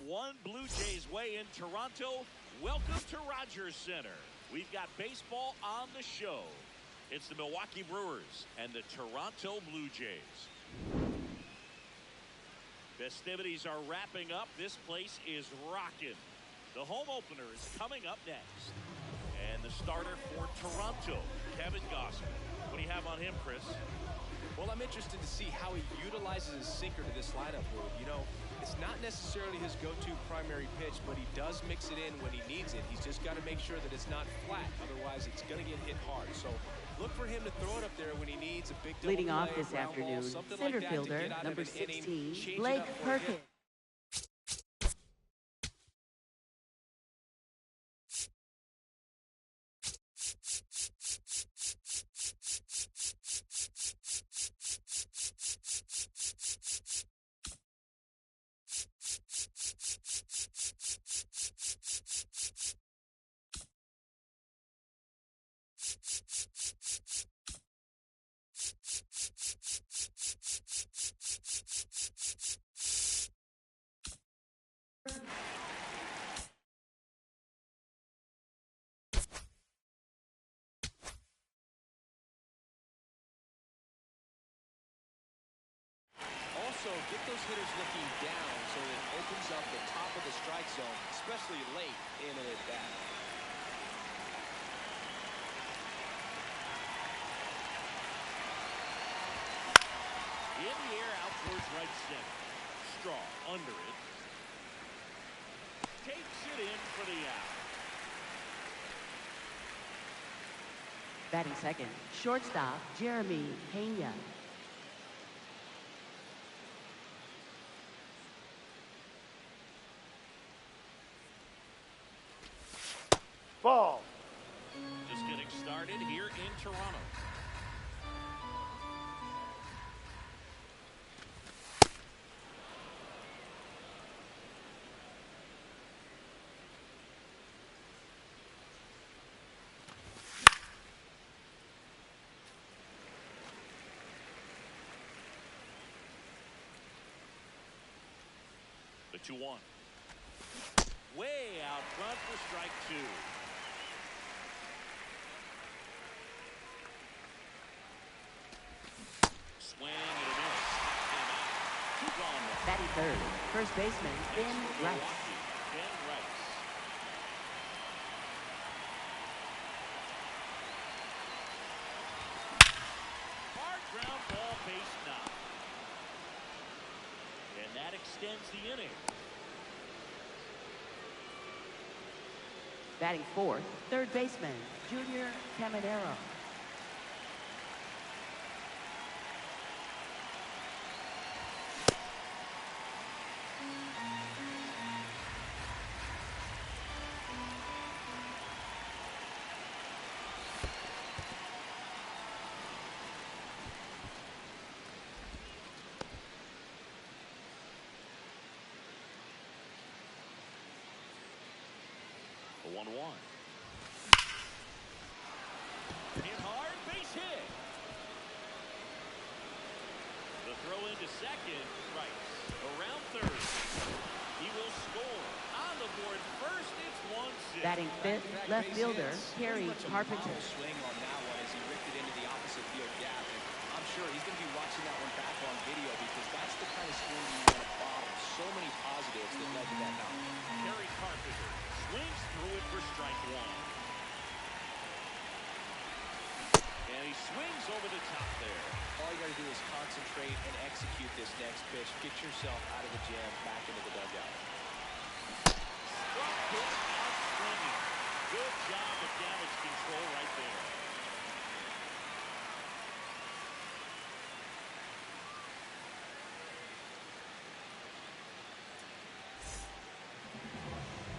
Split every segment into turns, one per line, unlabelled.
One Blue Jays way in Toronto. Welcome to Rogers Center. We've got baseball on the show. It's the Milwaukee Brewers and the Toronto Blue Jays. Festivities are wrapping up. This place is rocking. The home opener is coming up next. And the starter for Toronto, Kevin Gausman. What do you have on him, Chris?
Well, I'm interested to see how he utilizes his sinker to this lineup move. You know, it's not necessarily his go-to primary pitch, but he does mix it in when he needs it. He's just got to make sure that it's not flat. Otherwise, it's going to get hit hard. So look for him to throw it up there when he needs a big double
leading off
play,
this
ground
afternoon,
ball,
center
like
fielder, number 16, Blake Perkins.
Also, get those hitters looking down so that it opens up the top of the strike zone, especially late in an at-bat.
In the air out towards right center. Straw under it. Takes it in for the out.
Batting second, shortstop, Jeremy Pena.
Ball.
Just getting started here in Toronto. The 2-1. Way out front for strike two. Swing and a miss. Two gone now.
Batting third, first baseman, Ben Rice.
Ben Rice. Hard ground ball, base knock. And that extends the inning.
Batting fourth, third baseman, Junior Caminero.
The 1-1. Hit hard, base hit. The throw into second, Rice. Around third. He will score. On the board first, it's 1-0.
Batting fifth, left fielder, Kerry Carpenter.
Swing on that one as he ripped it into the opposite field gap. And I'm sure he's going to be watching that one back on video because that's the kind of swing you want to bottom. So many positives that led to that knock.
Kerry Carpenter swings through it for strike one. And he swings over the top there.
All you got to do is concentrate and execute this next pitch. Get yourself out of the jam, back into the dugout.
Struck him out swinging. Good job of damage control right there.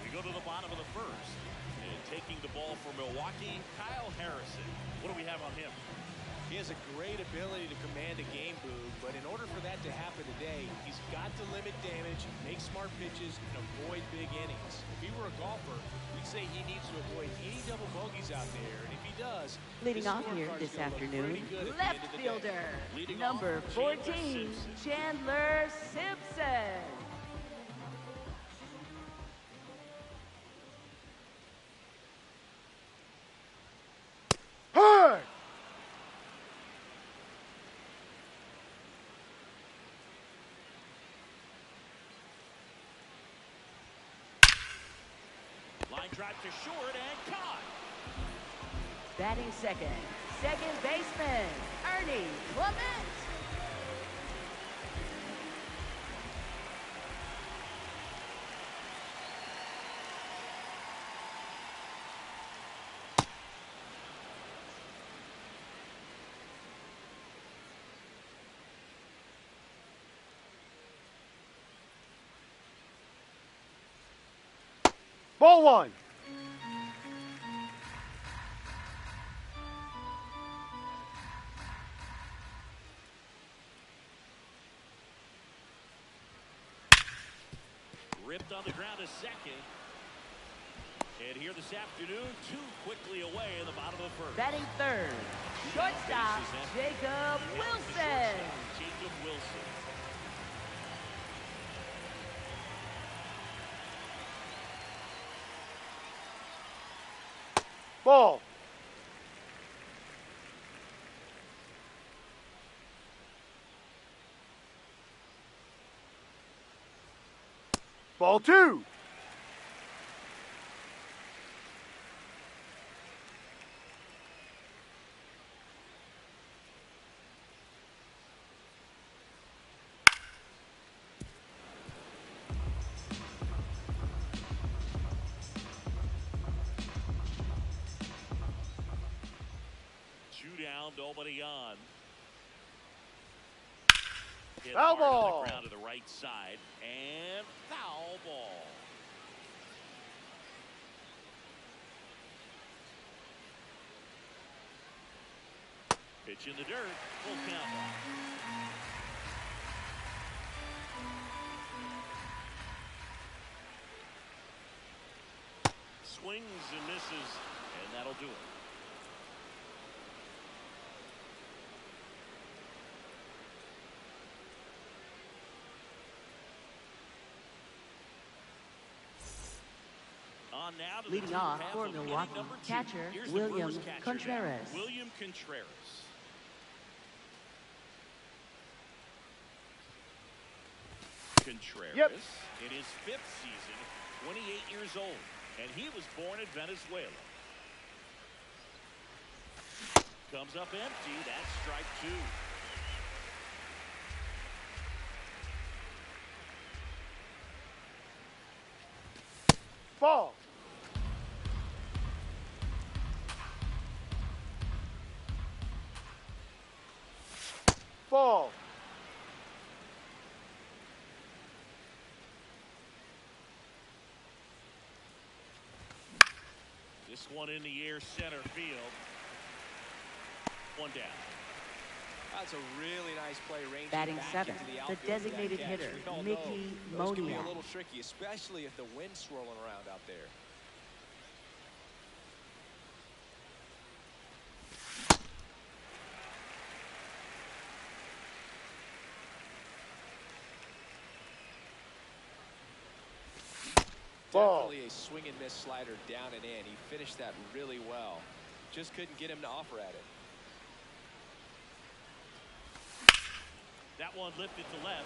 We go to the bottom of the first. And taking the ball for Milwaukee, Kyle Harrison. What do we have on him?
He has a great ability to command a game, Boog, but in order for that to happen today, he's got to limit damage, make smart pitches, and avoid big innings. If he were a golfer, we'd say he needs to avoid any double bogeys out there, and if he does,
Leading
his
off here
scorecard is
this
gonna look
afternoon,
pretty good at the end
left
of the day.
fielder,
Leading
number
off,
14, Chandler Simpson.
Hey!
Line drive to short and caught.
Batting second, second baseman, Ernie Clement.
Ball one.
Ripped on the ground to second. And here this afternoon, two quickly away in the bottom of the first.
Batting third, shortstop, Jacob Wilson.
Jacob Wilson.
Ball. Ball two.
Two down, nobody on. Hit
Foul
hard on
ball.
the ground to the right side, and foul ball. Pitch in the dirt, full count. Swings and misses, and that'll do it. On now to the
Leading
team
off
half
for
of inning
Milwaukee,
number two.
catcher
Here's the
William
Brewers catcher now,
Contreras.
William Contreras. Contreras
Yep.
in his fifth season, 28 years old, and he was born in Venezuela. Comes up empty. That's strike two.
Ball. Ball.
This one in the air, center field. One down.
That's a really nice play, ranging
Batting
back
seventh,
into
the
outfield for that
designated
catch.
hitter,
We all
Mickey
know those can be a
Moniak.
little tricky, especially if the wind's swirling around out there.
Ball.
Definitely a swing and miss slider down and in. He finished that really well. Just couldn't get him to offer at it.
That one lifted to left.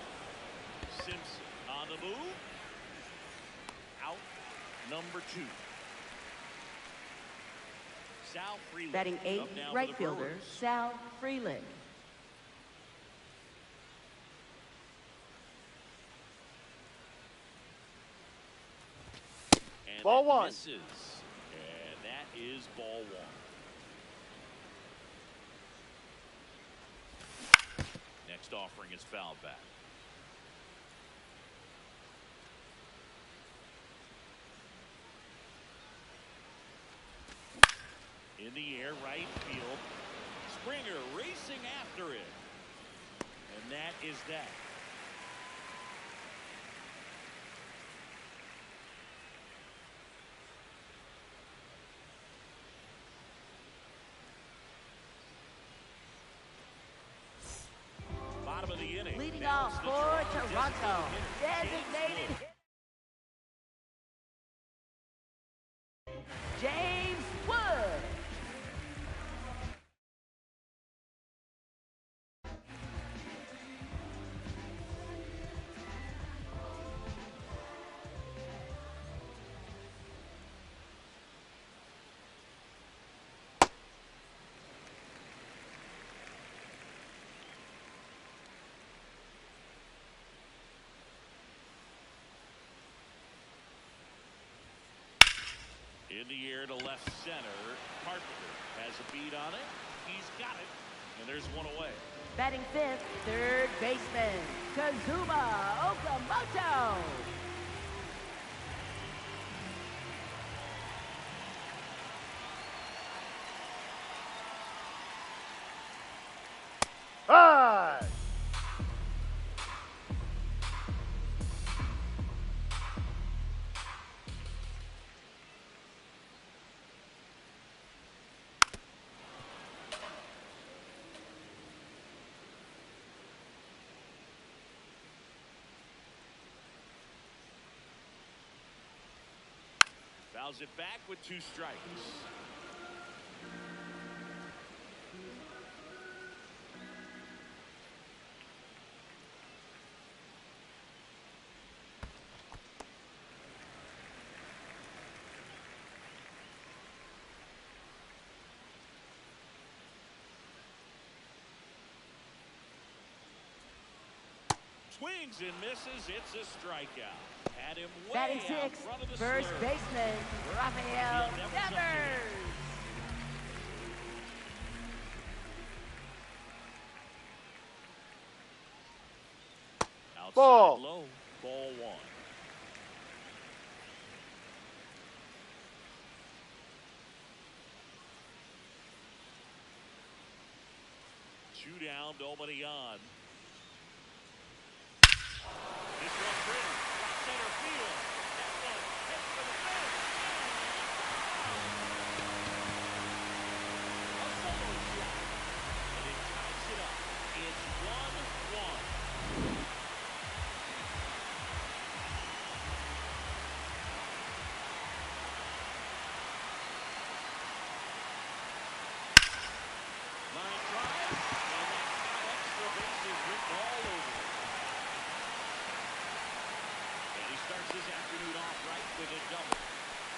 Simpson on the move. Out number two. Sal Freeland.
Batting eighth,
up now for
right
the
fielder
Brewers.
Sal Freeland.
And
Ball
that
one.
misses. And that is ball one. Next offering is fouled back. In the air, right field. Springer races is that. Bottom of the inning.
Leading
Now
off
it's the
for Toronto,
designated
designated James Wood.
In the air to left center. Carpenter has a beat on it. He's got it. And there's one away.
Batting fifth, third baseman, Kazuma Okamoto.
High.
Fouls it back with 2 strikes. Swings and misses. It's a strikeout. Had him way
Batting
out
sixth,
front of the
first
slurve.
baseman, Rafael
He'll never
Devers.
Outside
Ball.
low. Ball 1. Two down, nobody on. This one brings right center field. That one hits for the fence. A solo shot. And it ties it up. It's 1-1. Line drive, and that's got extra bases written all over it. And he starts his afternoon off right with a double.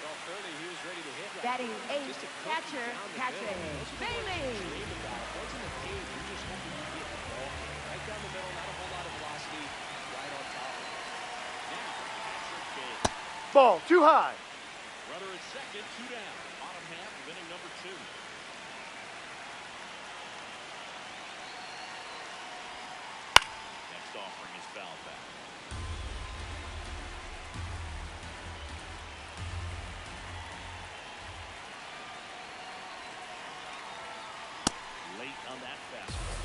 Well, early he was ready to hit right
Batting
there.
eighth,
Just a cookie
catcher,
down the
Patrick
middle. That's what
Bailey.
you dream about. Once in the cage, you just hope you get the ball right down the middle, not a whole lot of velocity, right on top of it.
Now, Patrick Bailey.
Ball too high.
Runner at second, 2 down. Bottom half of inning number 2. Next offering is foul back. Late on that fastball.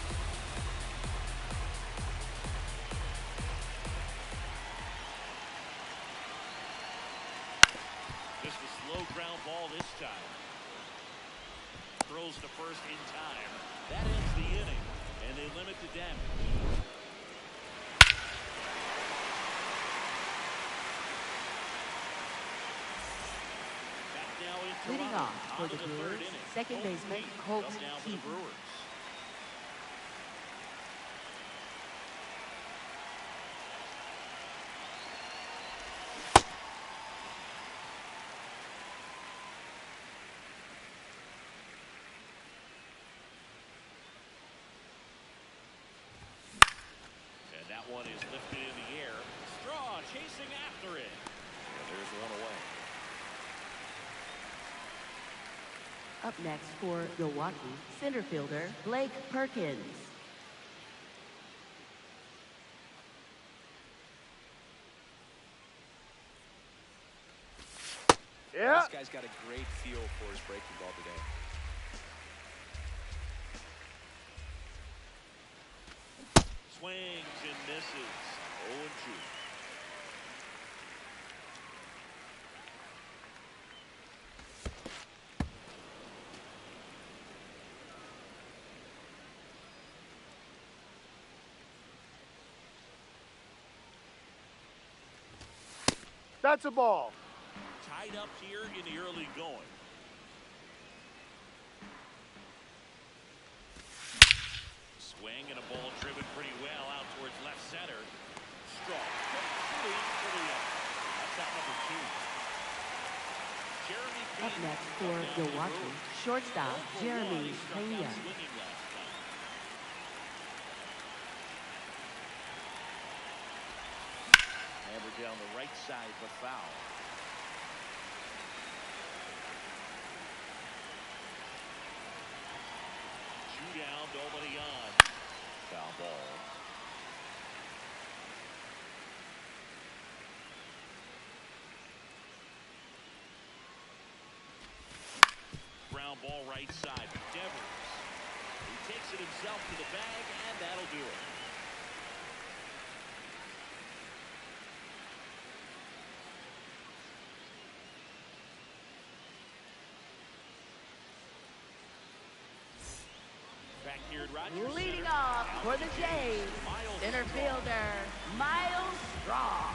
Just a slow ground ball this time. Throws to first in time. That ends the inning, and they limit the damage. Back now in
Leading
Toronto,
off for
on to
the
the third
Brewers,
inning.
second baseman, Colton
Up now for the
Keaton.
Brewers. And that one is lifted in the air. Straw chasing after it. And there's one away.
Up next for Milwaukee, center fielder Blake Perkins.
Yeah.
This guy's got a great feel for his breaking ball today.
Swings misses. 0-2.
That's a ball.
Tied up here in the early going. Swing and a ball driven pretty well out towards left center. Strong. Swing for the out. That's out number 2. Jeremy
Up
Pena.
next for Milwaukee, shortstop Jeremy Pena.
Hammered down the right side, but foul. Down, nobody on. Foul ball. Ground ball right side. Devers. He takes it himself to the bag, and that'll do it. Back here at Rogers
Leading
Center.
off for the Jays, center fielder Miles Straw.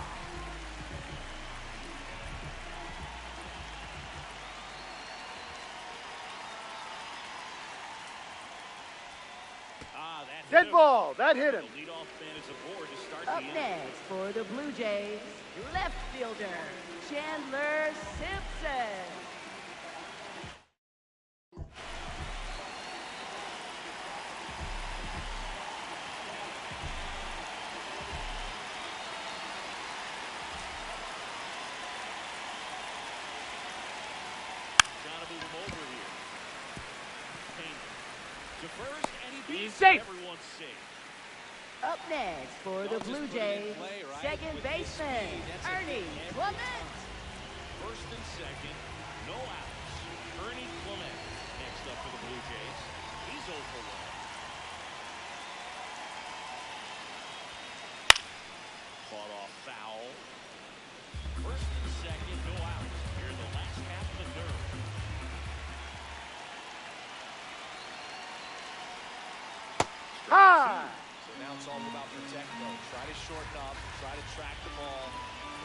Dead ball. That hit him.
The leadoff man is aboard to start
Up
the inning.
next for the Blue Jays, left fielder Chandler Simpson.
Gotta move him over here. Payne to first, and he
He's
beats
safe.
Everyone's safe.
Up next for the
Don't just
Blue
put it in
Jays,
play, right?
second
With his
baseman
speed, that's a
Ernie
big
Clement.
First and second, no outs. Ernie Clement next up for the Blue Jays. He's over 1. Fought off foul. First and second, no outs. Here in the last half of the third.
High.
So now it's all about protect mode. Try to shorten up, try to track the ball,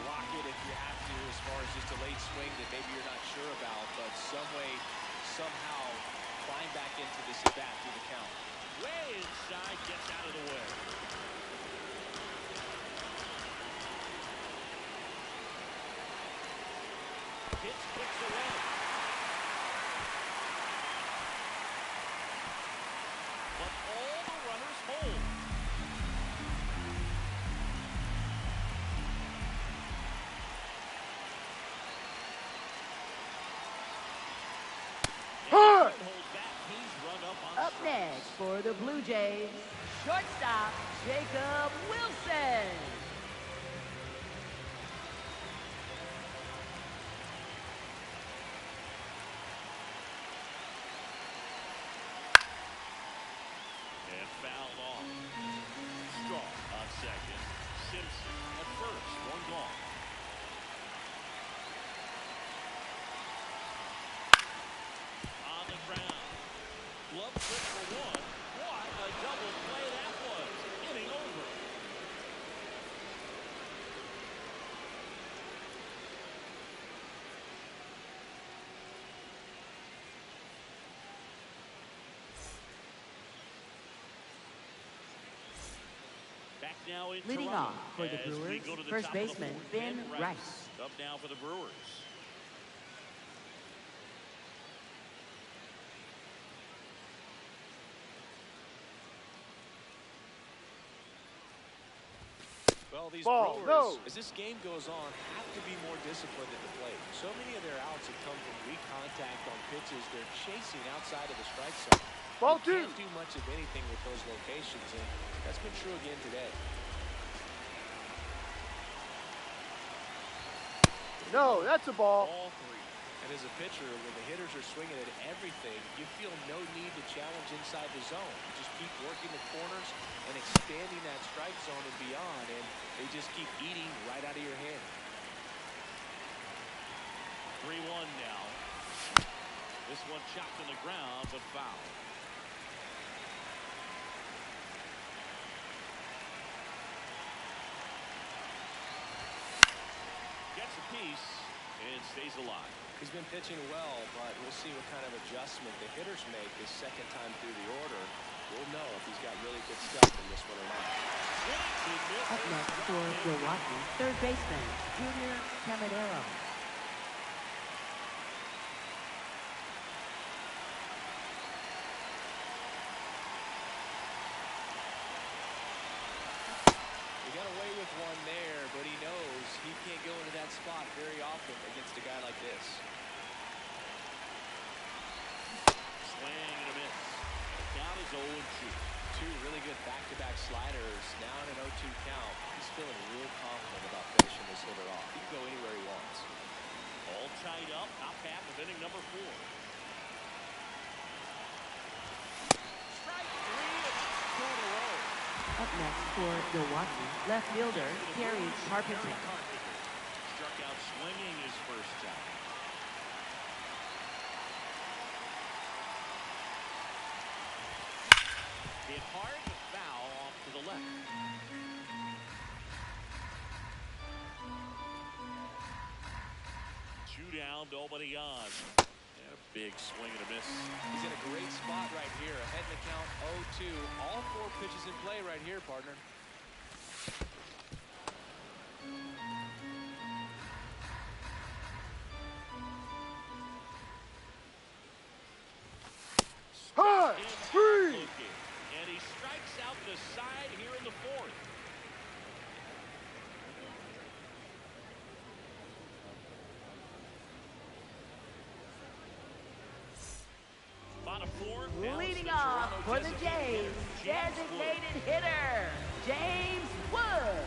block it if you have to, as far as just a late swing that maybe you're not sure about, but some way, somehow climb back into this at bat through the count.
Way inside, gets out of the way. Pitch flicks away. But all the runners hold.
Hard.
Hold back. He's run up on
Up next for the Blue Jays, shortstop Jacob Wilson.
And fouled off. Strong on second. Simpson at first. 1 gone. On the ground. Glove flip for 1. What a double play that was. Inning over. Back now in
Leading
Toronto
off for the
as we
Brewers,
go to the
first
top of the
baseman
fourth.
Ben
Ben
Rice.
Up now for the Brewers.
Well, these
Ball,
Brewers,
no.
as this game goes on, have to be more disciplined at the plate. So many of their outs have come from weak contact on pitches they're chasing outside of the strike zone.
Ball
You
2.
can't do much of anything with those locations, and that's been true again today.
No, that's a ball.
All 3.
And as a pitcher, when the hitters are swinging at everything, you feel no need to challenge inside the zone. You just keep working the corners and expanding that strike zone and beyond, and they just keep eating right out of your hand.
3-1 now. This one chopped on the ground, but foul. Gets a piece and stays alive.
He's been pitching well, but we'll see what kind of adjustment the hitters make his second time through the order. We'll know if he's got really good stuff in this one or not.
Up next for Milwaukee, third baseman, Junior Caminero.
He got away with one there, but he knows he can't go into that spot very often against a guy like this.
Swing and a miss. Count is 0-2.
Two really good back-to-back sliders. Now in an 0-2 count. He's feeling real confident about finishing this hitter off. He can go anywhere he wants.
All tied up. Top half of inning number 4. Strike 3 and 2 in a row.
Up next for Milwaukee, left fielder, Terry Carpenter.
Struck out swinging his first time. Hit hard, but foul off to the left. Two down, nobody on. And a big swing and a miss.
He's in a great spot right here. Ahead in the count 0-2. All 4 pitches in play right here, partner.
High, free.
And he strikes out the side here in the 4th. Bottom 4.
Leading off for the Jays, designated hitter, James Wood.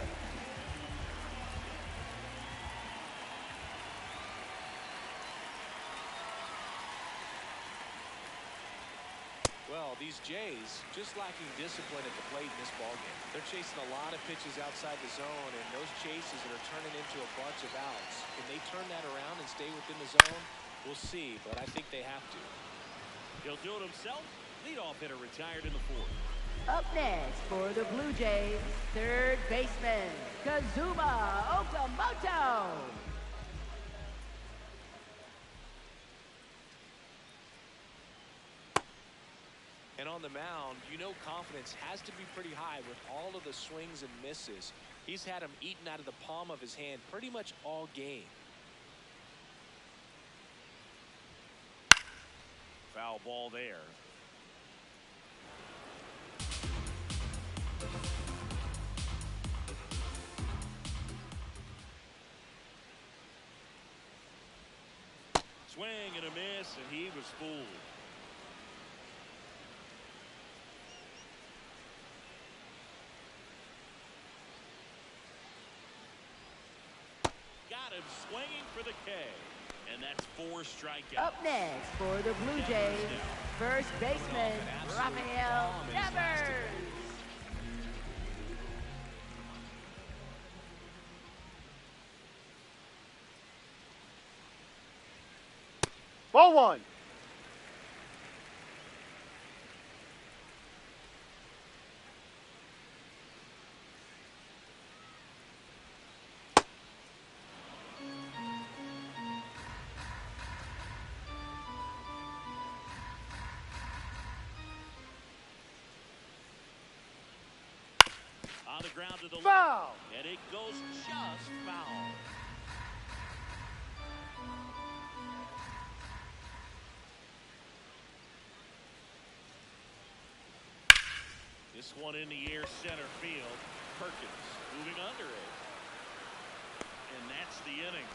Well, these Jays just lacking discipline at the plate in this ballgame. They're chasing a lot of pitches outside the zone, and those chases that are turning into a bunch of outs. Can they turn that around and stay within the zone? We'll see, but I think they have to.
He'll do it himself. Leadoff hitter retired in the 4th.
Up next for the Blue Jays, third baseman, Kazuma Okamoto.
And on the mound, you know confidence has to be pretty high with all of the swings and misses. He's had them eaten out of the palm of his hand pretty much all game.
Foul ball there. Swing and a miss, and he was fooled. Got him swinging for the K. And that's 4 strikeouts.
Up next for the Blue Jays, first baseman, Rafael Devers.
Ball 1.
On the ground to the
Foul.
left, and it goes just foul. This one in the air, center field. Perkins moving under it. And that's the inning.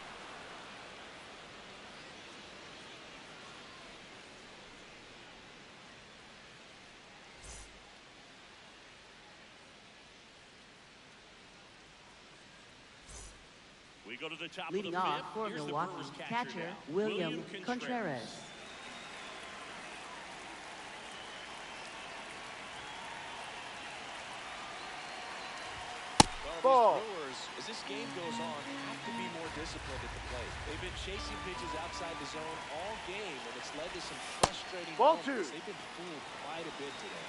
We go to the top
Leading
of the
off
5th.
for
Here's the
Milwaukee,
Brewers
catcher
now,
William Contreras.
Ball.
these Brewers, as this game goes on, have to be more disciplined at the plate. They've been chasing pitches outside the zone all game, and it's led to some frustrating
Ball
moments.
2.
They've been fooled quite a bit today.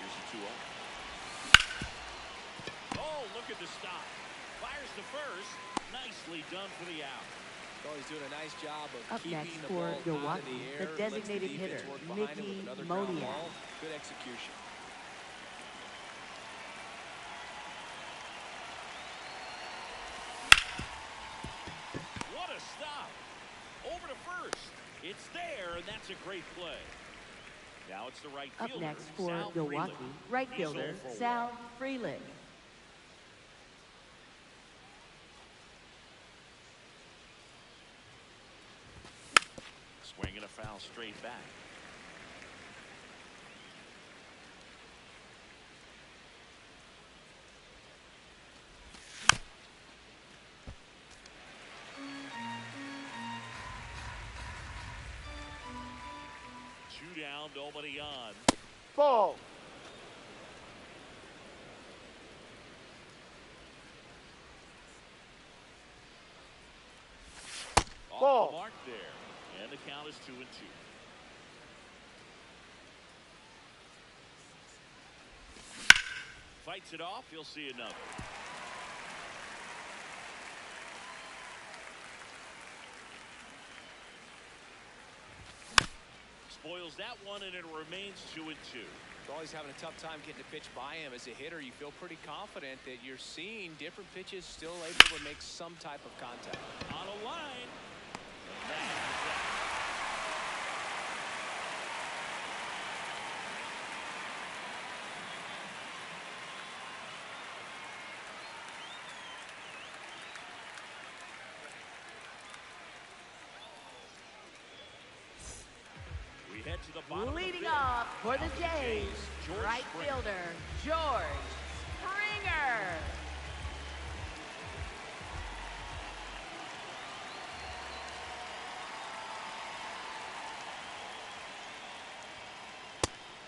Here's the 2-0. Oh, look at the stop. Fires to first. Nicely done for the out.
Oh, he's doing a nice job of
Up
keeping
next
the
for
ball
Milwaukee,
out of the
the
air.
designated
Lets the defense
hitter,
work behind him with
Mickey
another ground
Moniak.
ball. Good execution.
What a stop. Over to first. It's there, and that's a great play. Now it's the right
Up
fielder,
next for
Sal
Milwaukee,
Freeland.
right
He's
fielder
0 for 1.
Sal Freeland.
Swinging a foul straight back. Two down, nobody on.
Ball.
Off
Ball.
the mark there. And the count is 2-2. Fights it off. He'll see another. Spoils that one, and it remains 2-2.
Always having a tough time getting a pitch by him. As a hitter, you feel pretty confident that you're seeing different pitches still able to make some type of contact.
On a line. And that is that. We head to the bottom of the
Leading
fifth.
off for the
Out
Jays,
George
right
Springer.
fielder George Springer.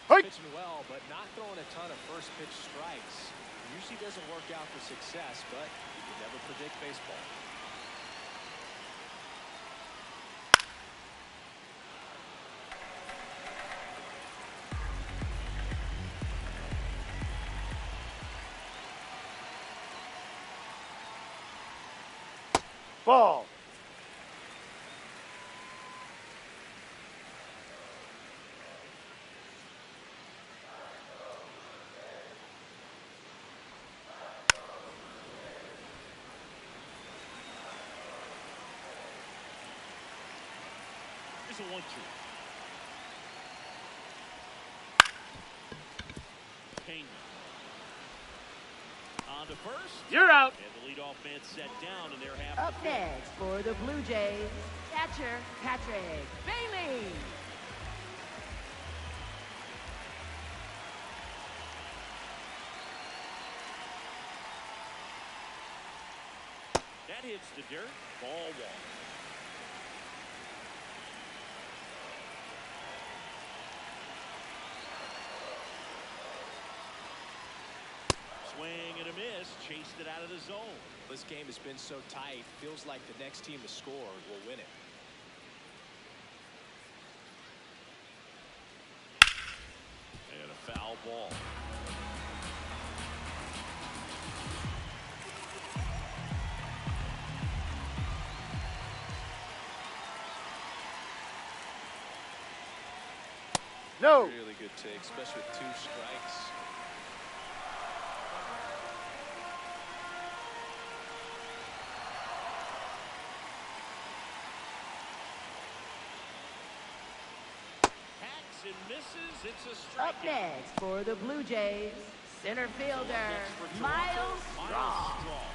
Hey.
Pitching well, but not throwing a ton of first pitch strikes. Usually doesn't work out for success, but you can never predict baseball.
Ball.
Here's a 1-2. Payne. On to first.
You're out.
And the leadoff man set down, and they're half
Up
the fifth.
next for the Blue Jays, catcher Patrick Bailey.
That hits the dirt. Ball 1. Swing and a miss. Chased it out of the zone.
This game has been so tight. Feels like the next team to score will win it.
And a foul ball.
No.
Really good take, especially with 2 strikes.
Hacks and misses. It's a
Up
strikeout.
next for the Blue Jays, center fielder
Next for Toronto,
Miles
Miles
Straw.
Straw.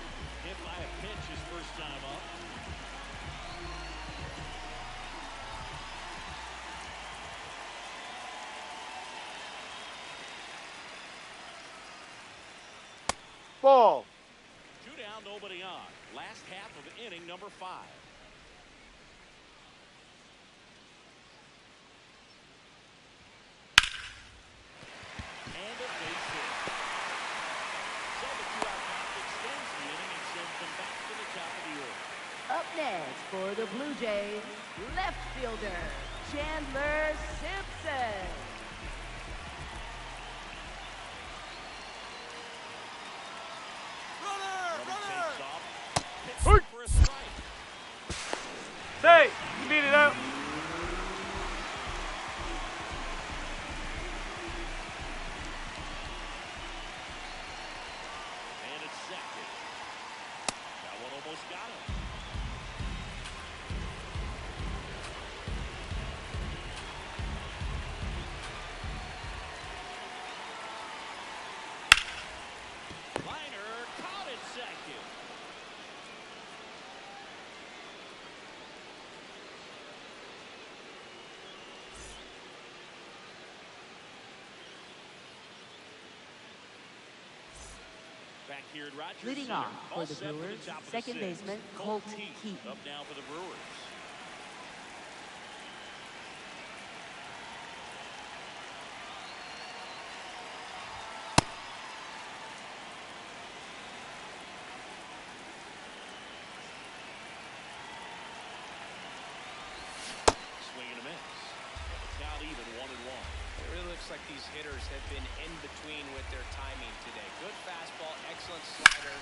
Hit by a pitch his first time up.
Ball.
2 down, nobody on. Last half of inning number 5. And a
for the Blue Jays, left fielder, Chandler Simpson.
Takes off. Hits it for a strike.
Say, you beat it out.
And it's second. That one almost got him. Liner caught it second. Back here at Rogers
Leading
Center,
off
all
for the
set the
Brewers,
top of the
second
sixth.
baseman
Colton
Colton
Keith
Keaton.
up now for the Brewers. Swing and a miss. Count even 1-1.
It really looks like these hitters have been in between with their timing today. Good fastball, excellent slider,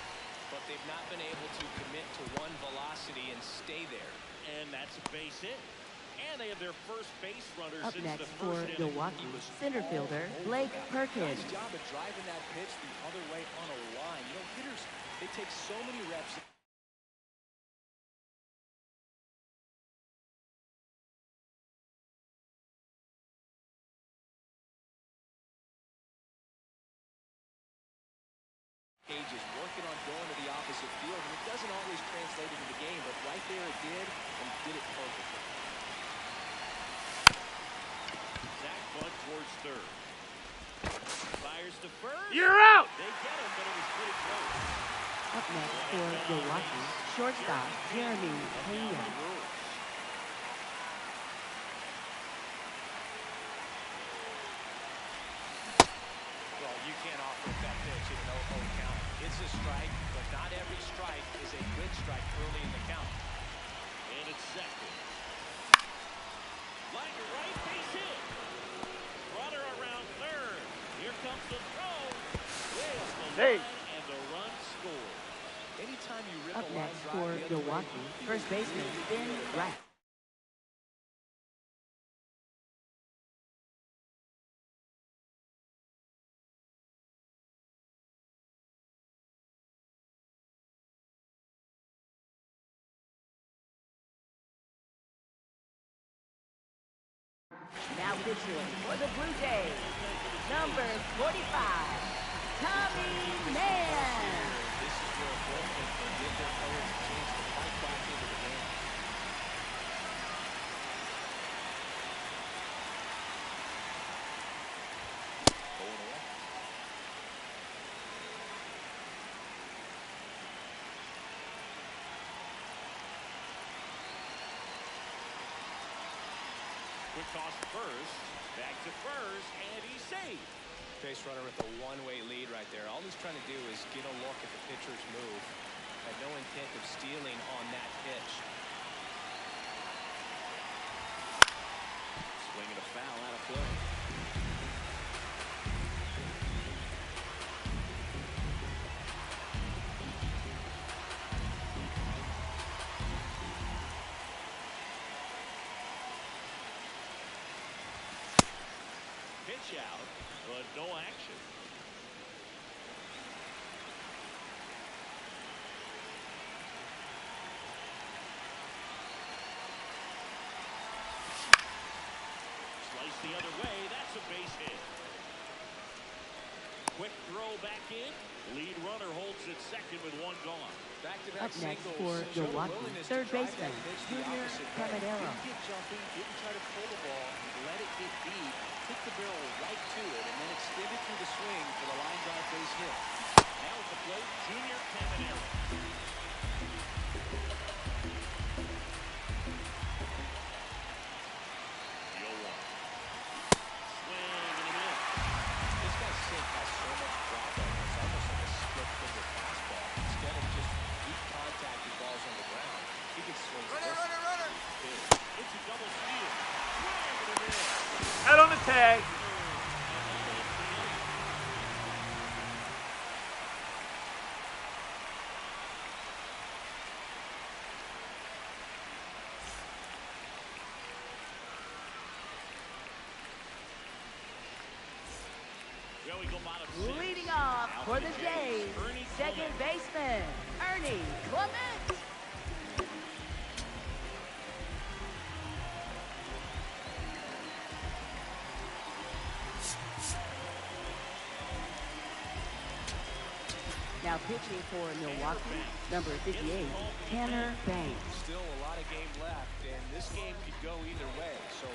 but they've not been able to commit to one velocity and stay there.
And that's a base hit. And they have their first base runner
Up
since
next
the
for
first inning.
Milwaukee, center fielder Blake Perkins.
Nice job of driving that pitch the other way on a line. You know, hitters, they take so many reps. Is working on going to the opposite field, and it doesn't always translate into the game, but right there it did, and did it perfectly.
Zach bunt towards third. Fires to first.
You're out.
They get him, but it was pretty close.
Up next for Milwaukee, shortstop Jeremy Pena.
Well, you can't offer up that pitch at an 0-0 count. It's a strike, but not every strike is a good strike early in the count.
And it's second. Line to right, base hit. Runner around third. Here comes the throw. Way up the
Hey.
line, and the run scored.
Anytime you rip
Up
a line
next
drive
for
the other way,
Milwaukee, first baseman Ben Wright. Now pitching for the Blue Jays, number 45, Tommy Mann.
this is where a bullpen can give their players a chance to fight back into the game. Going away.
Quick toss to first. Back to first, and he's safe.
Base runner with a one-way lead right there. All he's trying to do is get a look at the pitcher's move. Had no intent of stealing on that pitch.
Swinging a foul out of play. Pitch out, but no action. Slice the other way. That's a base hit. Quick throw back in. Lead runner holds it second with one gone.
Back-to-back
Up next
singles
for
show
Milwaukee,
willingness
third
to drive
baseman
that pitch the
Junior
opposite way.
Caminero.
Didn't get jumping, didn't try to pull the ball, let it get deep, took the barrel right to it, and then extended through the swing for the line drive base hit.
Now at the plate, Junior Caminero. The 0-1. Swing and a miss.
This guy's sink has so much drop on it. It's almost like a split-finger fastball. Instead of just deep contact with balls on the ground, he can swing.
next.
Well, we go bottom six.
Leading off
Out
for
to
the
the
Jays,
Ernie
second
Clement.
baseman, Ernie Clement. Now pitching for Milwaukee, number 58, Tanner Banks.
Still a lot of game left, and this game could go either way. So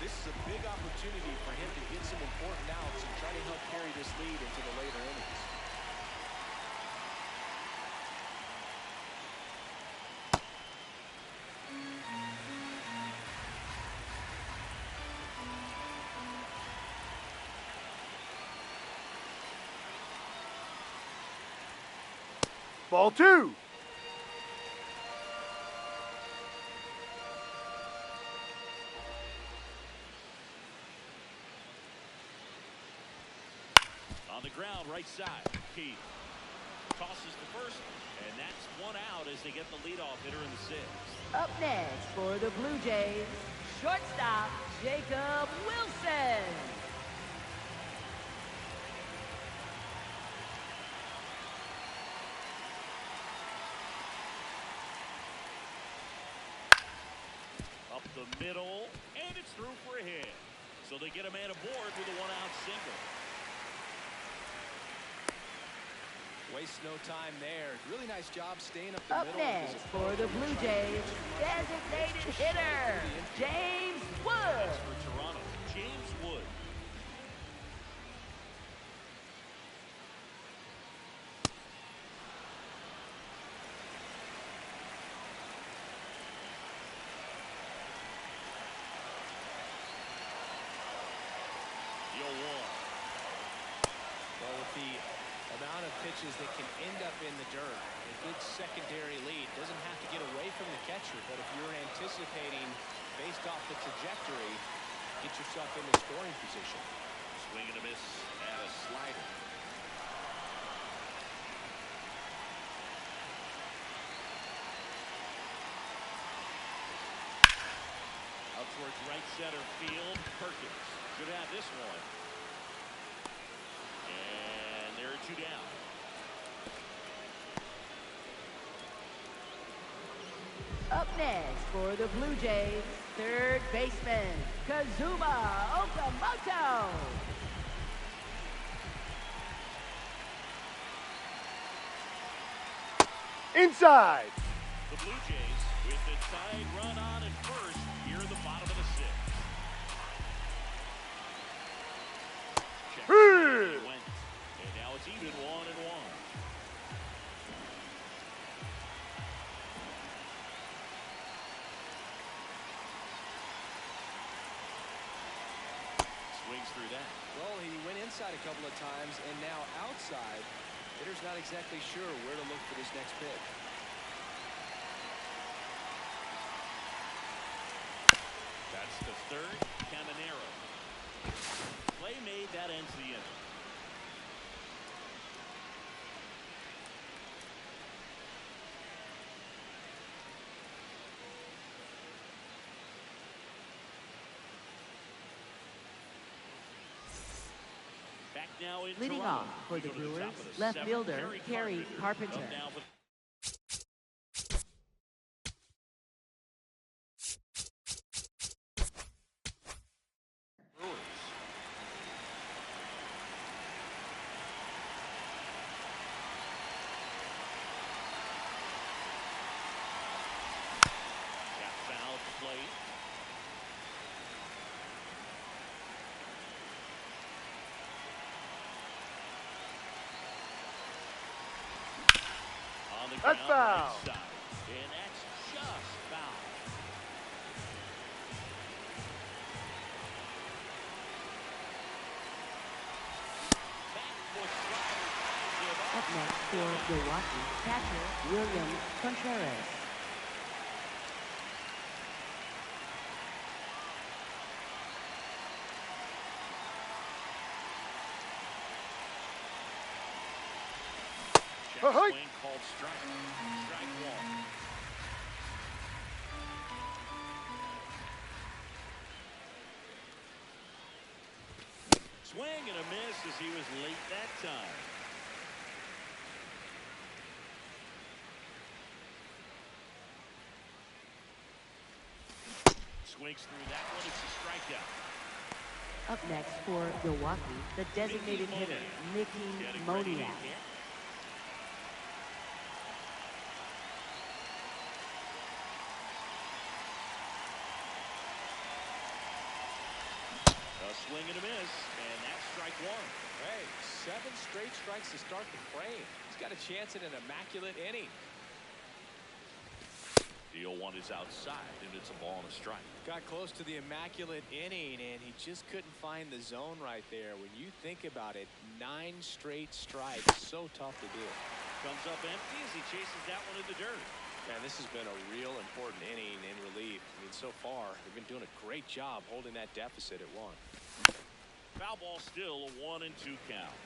this is a big opportunity for him to get some important outs and try to help carry this lead into the later innings.
Ball 2.
On the ground, right side. Keith tosses to first, and that's one out as they get the leadoff hitter in the sixth.
Up next for the Blue Jays, shortstop, Jacob Wilson.
Up the middle, and it's through for a hit. So they get a man aboard with a one-out single.
Waste no time there. Really nice job staying up the
Up
middle. of his
next for the Blue Jays, designated hitter, James Wood.
That's for Toronto, James Wood. The 0-1.
Well, with the amount of pitches that can end up in the dirt, a good secondary lead doesn't have to get away from the catcher, but if you're anticipating based off the trajectory, get yourself into scoring position.
Swing and a miss and a slider. Out towards right center field. Perkins should have this one. And there are two down.
Up next for the Blue Jays, third baseman, Kazuma Okamoto.
Inside.
The Blue Jays with the tying run on at first here in the bottom of the sixth. Check.
Hey.
He went. And now it's even 1-1. Swings through that.
Well, he went inside a couple of times, and now outside. Hitter's not exactly sure where to look for this next pitch.
That's the third. Caminero. Play made, that ends the inning. Back now in
Leading
Toronto.
off for
We
the
go to top
Brewers,
of the
left
seventh.
fielder, Kerry Carpenter.
Up now for Brewers. Got foul at the plate. On the
That's
ground,
foul.
right side. And that's just foul. Back foot slider ties it up.
Up next for Milwaukee, catcher, William Contreras.
That swing called strike. Strike one. Swing and a miss as he was late that time. Swings through that one. It's a strikeout.
Up next for Milwaukee, the designated hitter, Mickey Moniak.
A swing and a miss, and that's strike one.
Hey, 7 straight strikes to start the frame. He's got a chance at an immaculate inning.
The 0-1 is outside, and it's a ball and a strike.
Got close to the immaculate inning, and he just couldn't find the zone right there. When you think about it, 9 straight strikes, so tough to do.
Comes up empty as he chases that one in the dirt.
Man, this has been a real important inning in relief. I mean, so far, they've been doing a great job holding that deficit at 1.
Foul ball still, a 1-2 count.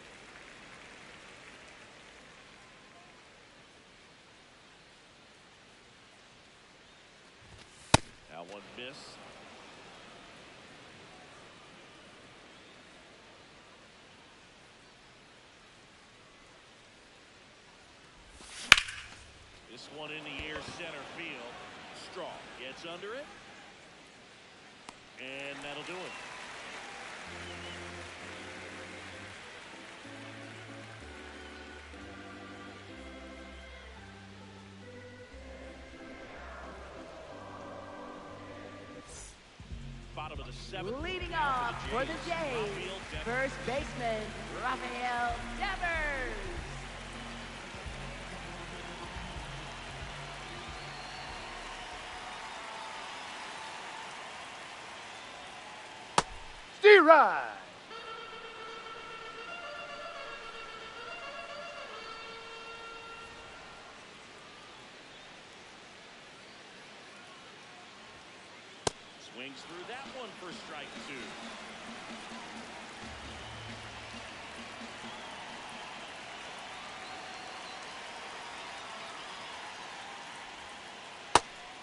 That one missed. This one in the air, center field. Straw gets under it. And that'll do it. Bottom of the 7th.
Leading off for the Jays, first baseman, Rafael Devers.
Steer ride.
Swings through that one for strike 2.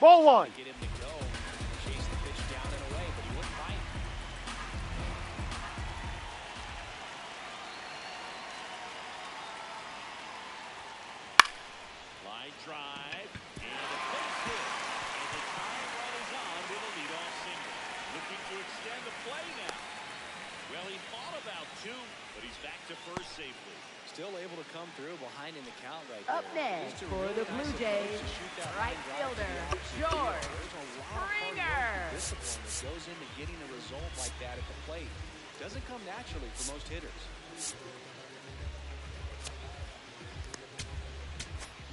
Ball 1.
Get him to go, chase the pitch down and away, but he wouldn't bite.
Line drive and a base hit. And the time run is on with a leadoff single. Looking to extend the play now. Well, he thought about 2, but he's back to first safely.
Still able to come through behind in the count right there.
Up next
Just a
for
really
the
nice
Blue
approach
Jays,
to shoot that
right
line drive
fielder,
to the opposite
George
field. There's a lot of hard work
Springer.
and discipline that goes into getting a result like that at the plate. Doesn't come naturally for most hitters.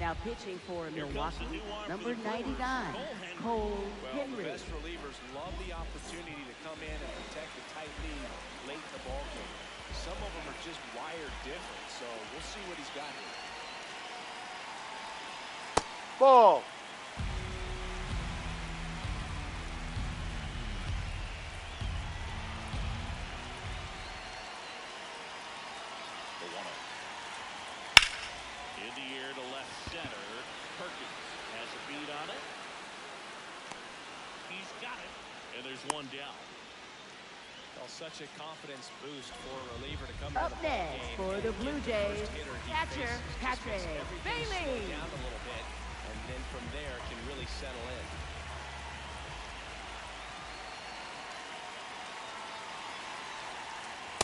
Now pitching for
Here comes the
Milwaukee,
new arm for
number
the Brewers,
99,
Cole
Cole
Well,
Henry.
the best relievers love the opportunity to come in and protect a tight lead late in the ballgame. Some of them are just wired different, so we'll see what he's got here.
Ball.
The 1-0. In the air to left center. Perkins has a beat on it. He's got it. And there's one down.
Well, such a confidence boost for a reliever to come
Up
into the
next
ballgame
for
and
the
get
Blue
the
Jays,
first hitter he
catcher
faces. Just
Patrick
makes everything
Bailey.
slow down a little bit, and then from there can really settle in.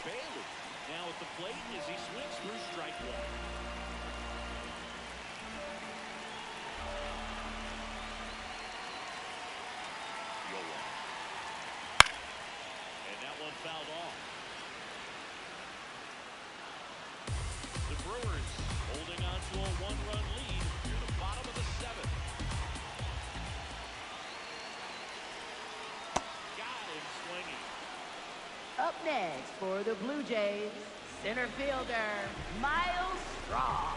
Bailey now at the plate as he swings through strike 1. And that one fouled off. The Brewers holding on to a 1-run lead near the bottom of the 7th. Got him swinging.
Up next for the Blue Jays, center fielder, Miles Straw.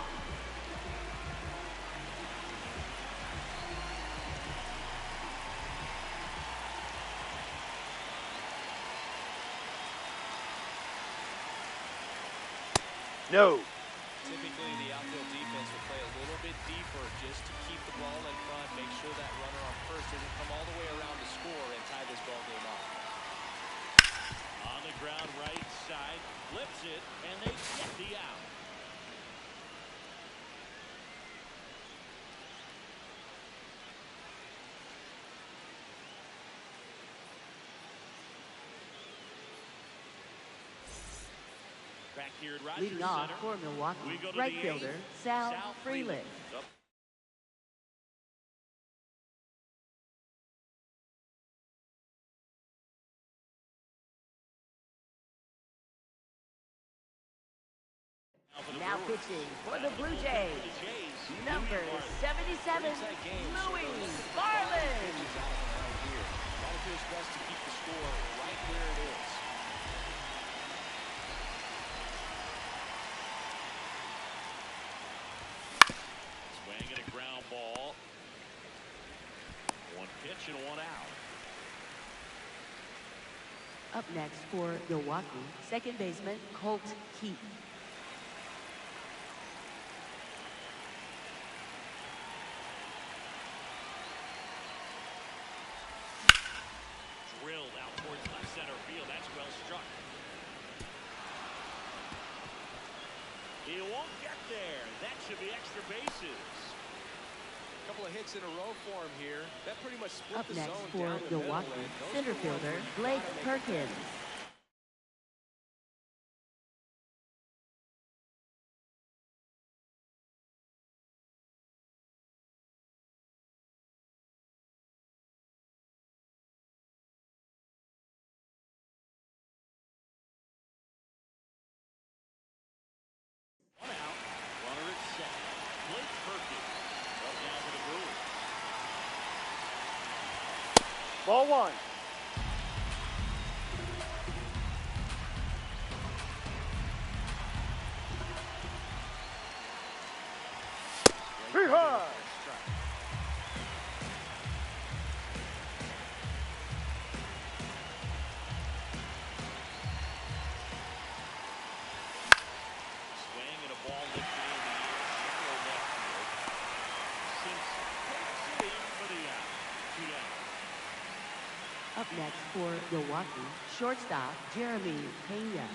No.
Typically, the outfield defense will play deeper just to keep the ball in front, make sure that runner on first doesn't come all the way around to score and tie this ball game up.
On the ground right side, flips it, and they get the out. Back here at Rogers
Leading off
Center,
for Milwaukee,
we go to
right
the
fielder
eighth,
Sal
Sal
Frelick.
Up.
Now pitching for the Blue Jays, number 77, Louis Garland.
Gotta do his best to keep the score right where it is.
Swing and a ground ball. One pitch and one out.
Up next for Milwaukee, second baseman Colt Keith.
Drilled out towards left center field. That's well struck. He won't get there. That should be extra bases.
A couple of hits in a row for him here. That pretty much split
Up
the
next
zone
for
down the middle,
Milwaukee,
and those
center
are the ones
fielder
where you
Blake
gotta make
Perkins.
One out. Runner at second. Blake Perkins. Well down to the Brewers.
Ball one. Three high.
Swing and a ball lifted in the air. Shallow left field. Simpson takes it in for the out. 2 down.
Up next for Milwaukee, shortstop Jeremy Pena.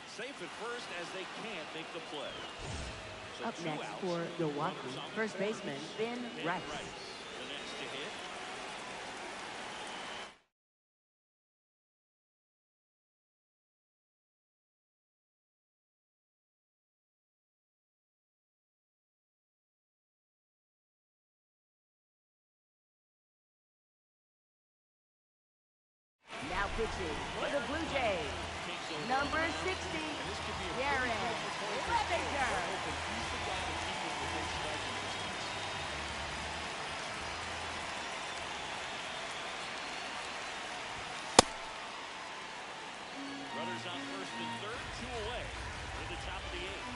Safe at first as they can't make the play. So
Up
2
next
outs.
for Milwaukee,
Runners on the
first
corners.
baseman Ben Rice.
The next to hit.
Now pitching for the Blue Jays,
Takes over.
number 60,
This could be a
Darren Levinger.
open. He's the guy to keep it within striking distance.
Runners on first and third. 2 away. To the top of the 8th.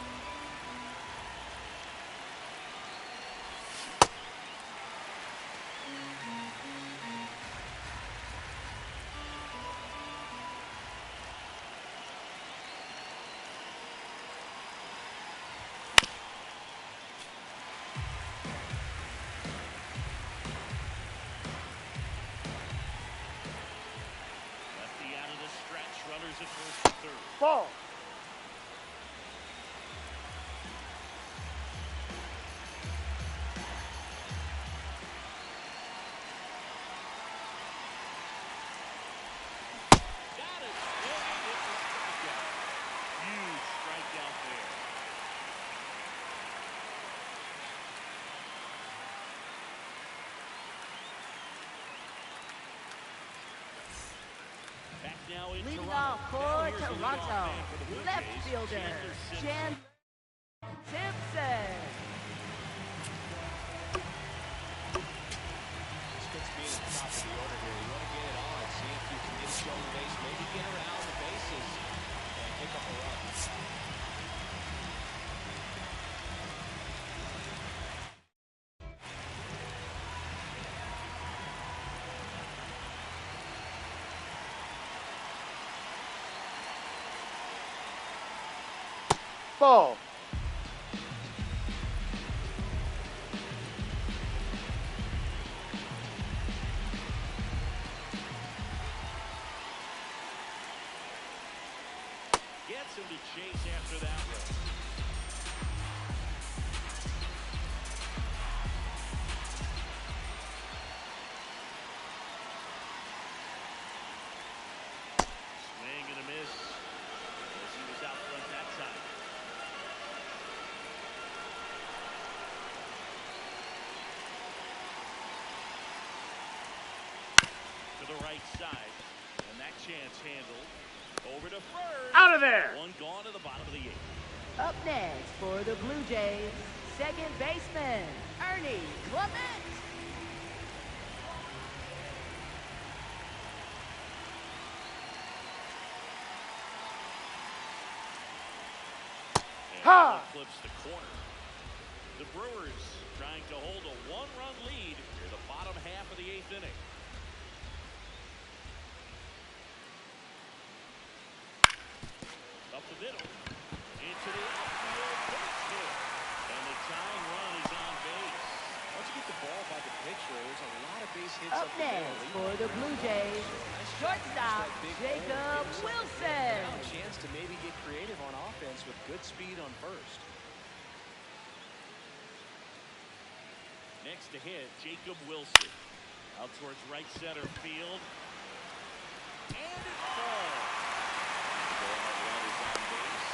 Lefty out of the stretch. Runners at first and third.
Ball.
Got it. And it's a strikeout. Huge strikeout there. Back now in
Leading
Toronto.
off
Now
for
here's the leadoff
Toronto,
man for the Blue
left
Jays,
fielder
Chandler Simpson.
Chandler Simpson.
This gets me at the top of the order here. You want to get it on and see if you can get stolen base, maybe get around the bases and pick up a run.
Ball.
Gets him to chase after that one. Swing and a miss as he was out front that time. To the right side, and that chance handled. Over to first.
Out of there.
One gone to the bottom of the eighth.
Up next for the Blue Jays, second baseman, Ernie Clement.
And
Ha!
one flips the corner. The Brewers trying to hold a one-run lead near the bottom half of the eighth inning. Up the middle, into the outfield, base hit, and the tying run is on base.
Once you get the ball by the pitcher, there's a lot of base hits
Up
up the middle.
next for the Blue Jays, shortstop Jacob Wilson.
Now a chance to maybe get creative on offense with good speed on first.
Next to hit, Jacob Wilson. Out towards right center field. And it falls. The run is on base.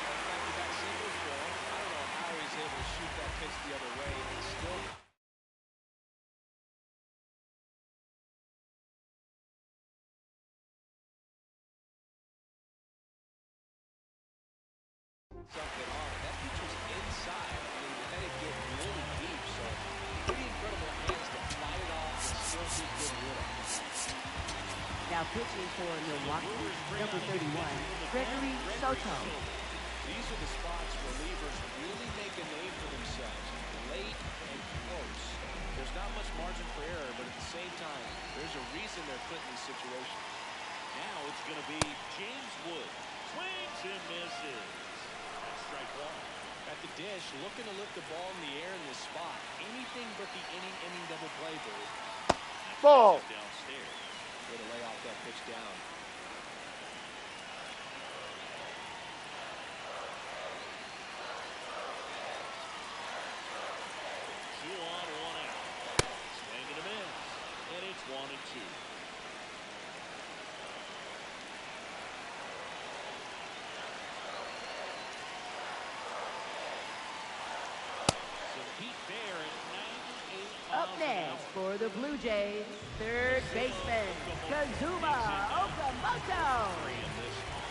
Back-to-back singles for him. I don't know how he's able to shoot that pitch the other way. It's still something on. That pitch was inside. I mean, let it get really deep. So pretty incredible hands to fight it off and still get good rhythm.
Now pitching for Milwaukee, number 31, Gregory Soto.
These are the spots relievers really make a name for themselves. Late and close. There's not much margin for error, but at the same time, there's a reason they're put in these situations.
Now it's going to be James Wood. Swings and misses. That's strike one.
At the dish, looking to lift the ball in the air in this spot. Anything but the inning double play, Bird.
Ball.
Downstairs.
Way to lay off that pitch down.
Two on, one out. Swing and a miss. And it's 1-2. So Pete Bear at 98
Up
miles an
next
hour.
for the Blue Jays, third baseman, Kazuma Okamoto.
Three in this one.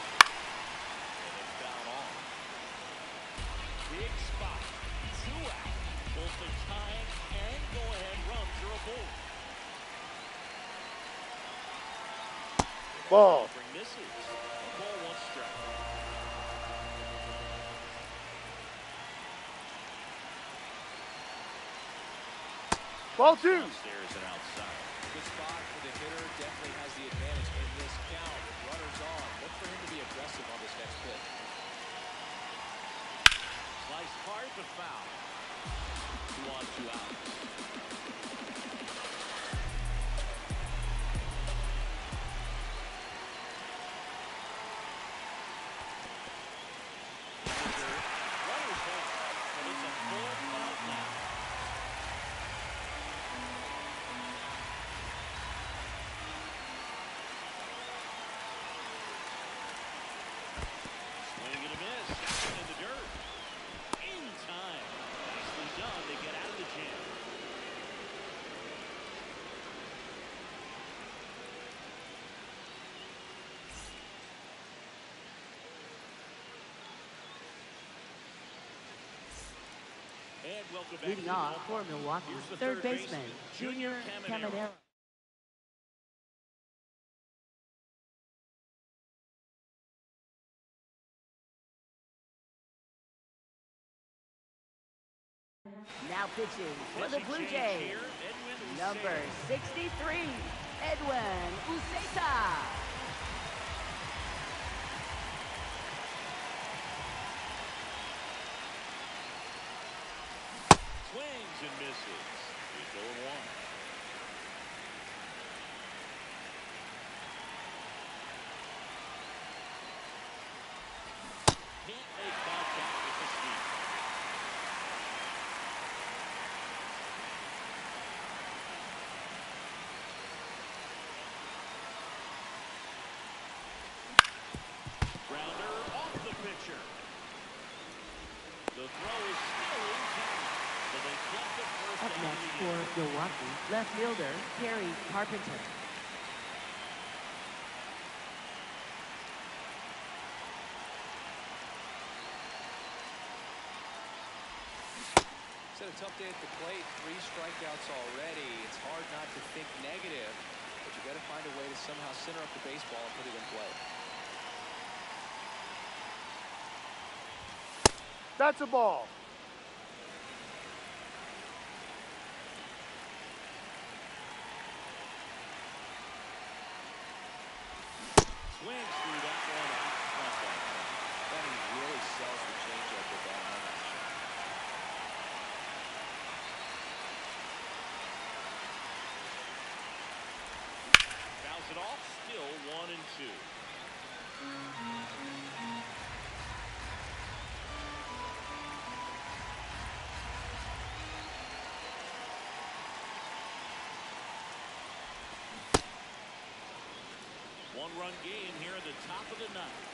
And it's down off. Big spot. 2 out. Both the tying and go-ahead runs are aboard.
Ball.
Bring misses. 1 ball, 1 strike.
Ball 2.
Downstairs and outside.
Good spot for the hitter. Definitely has the advantage in this count. With runners on. Look for him to be aggressive on this next pitch.
Sliced hard to foul. 2 on, 2 out. Runners home. And it's a 4-foul now. Swing and a miss. Down in the dirt. In time. Nicely done to get out of the jam. And welcome back
Leading
to the
off
ballpark.
for Milwaukee,
Here's the
third baseman, Junior Caminero. Now pitching for the
Flashy
Blue
change
Jays,
here. Edwin
Number 63, Edwin Uceta.
Swings and misses. He's 0-1. Can't make contact with the sweep. Grounder off the pitcher. The throw is still intact. So they kept the first
Up
out of
next
the
for
inning.
Milwaukee, left fielder Kerry Carpenter.
It's a tough day at the plate. 3 strikeouts already. It's hard not to think negative, but you got to find a way to somehow center up the baseball and put it in play.
That's a ball.
Swings through that one out front line.
Then he really sells the changeup with that one.
Fouls it off. Still 1-2. One-run game here at the top of the ninth.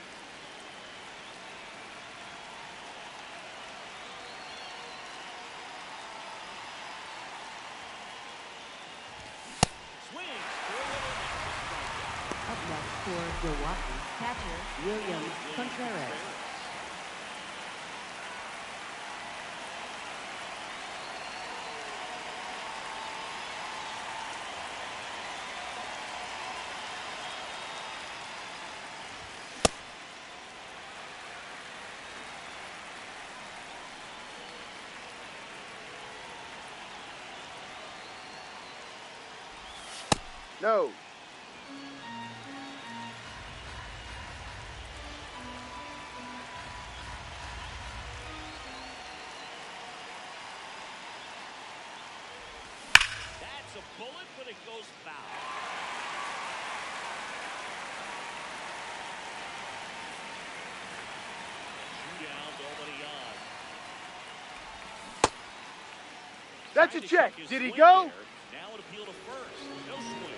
Swings through it and that's a strikeout.
Up next for Milwaukee, catcher William Contreras.
No.
That's a bullet, but it goes foul. Shootout, nobody on.
That's a
Trying to
check.
his
Did he
swing
go?
there. Now an appeal to first. No swing.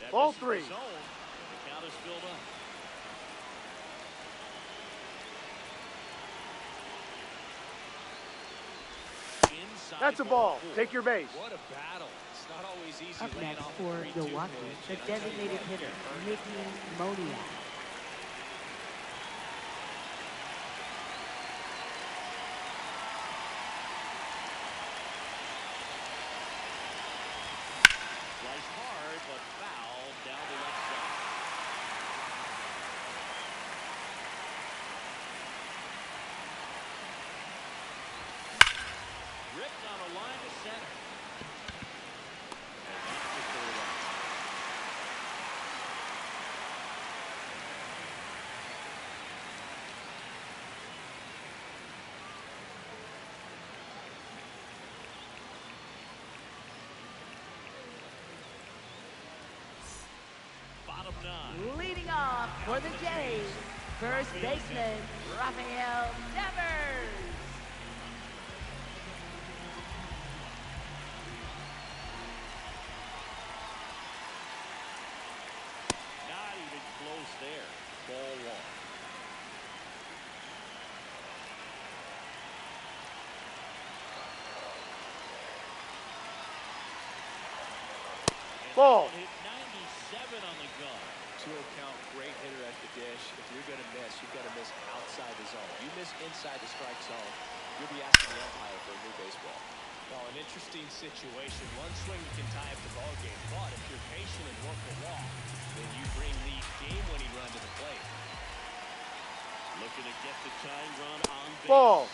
That
Ball
misses the
3.
zone. The count is filled up. Inside
That's a ball.
4.
Take your base.
What a battle. It's not always easy
Up
laying
next
off a
for
3-2
Milwaukee,
pitch.
the
And I'll tell you
designated
what,
hitter
it hurt.
Mickey Moniak.
Sliced hard, but foul down the left side. Ripped on a line to center. And that's the third out. Bottom 9.
Leading off for the Jays, first baseman Rafael Devers.
Not even close there. Ball 1. And
Ball.
that one hit 97 on the gun.
2-0 count, great hitter at the dish. If you're going to miss, you've got to miss outside the zone. You miss inside the strike zone, you'll be asking the umpire for a new baseball.
Well, an interesting situation. One swing can tie up the ball game, but if you're patient and work the walk, then you bring the game-winning run to the plate.
Looking to get the tying run on base.
Ball.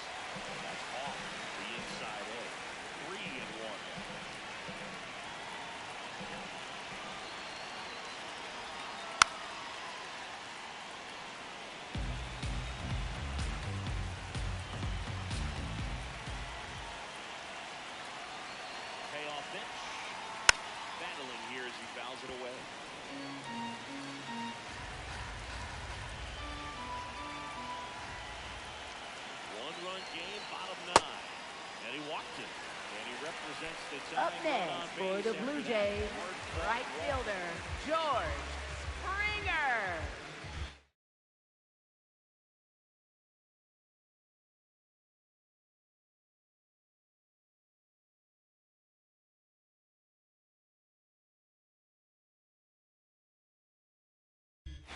That's off the inside edge. 3-1. Payoff pitch. Battling here as he fouls it away. One-run game, bottom 9. And he walked it. And he represents the
Up
tying run on
next for
base
the
after
Blue
that
Jays,
hard fly
right
ball.
fielder, George Springer.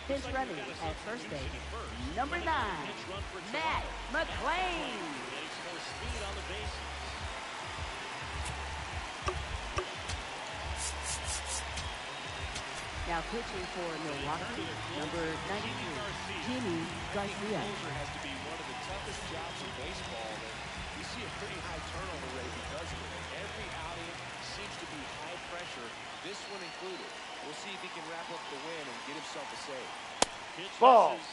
Pinch running at first base, number 9, Matt McLean.
Getting some more speed on the bases.
Now pitching for Milwaukee, number 93, Jimmy Garcia.
Closer has to be one of the toughest jobs in baseball, and we see a pretty high turnover rate because of it. Every outing seems to be high pressure, this one included. We'll see if he can wrap up the win and get himself a save.
Pitch
Ball.
misses.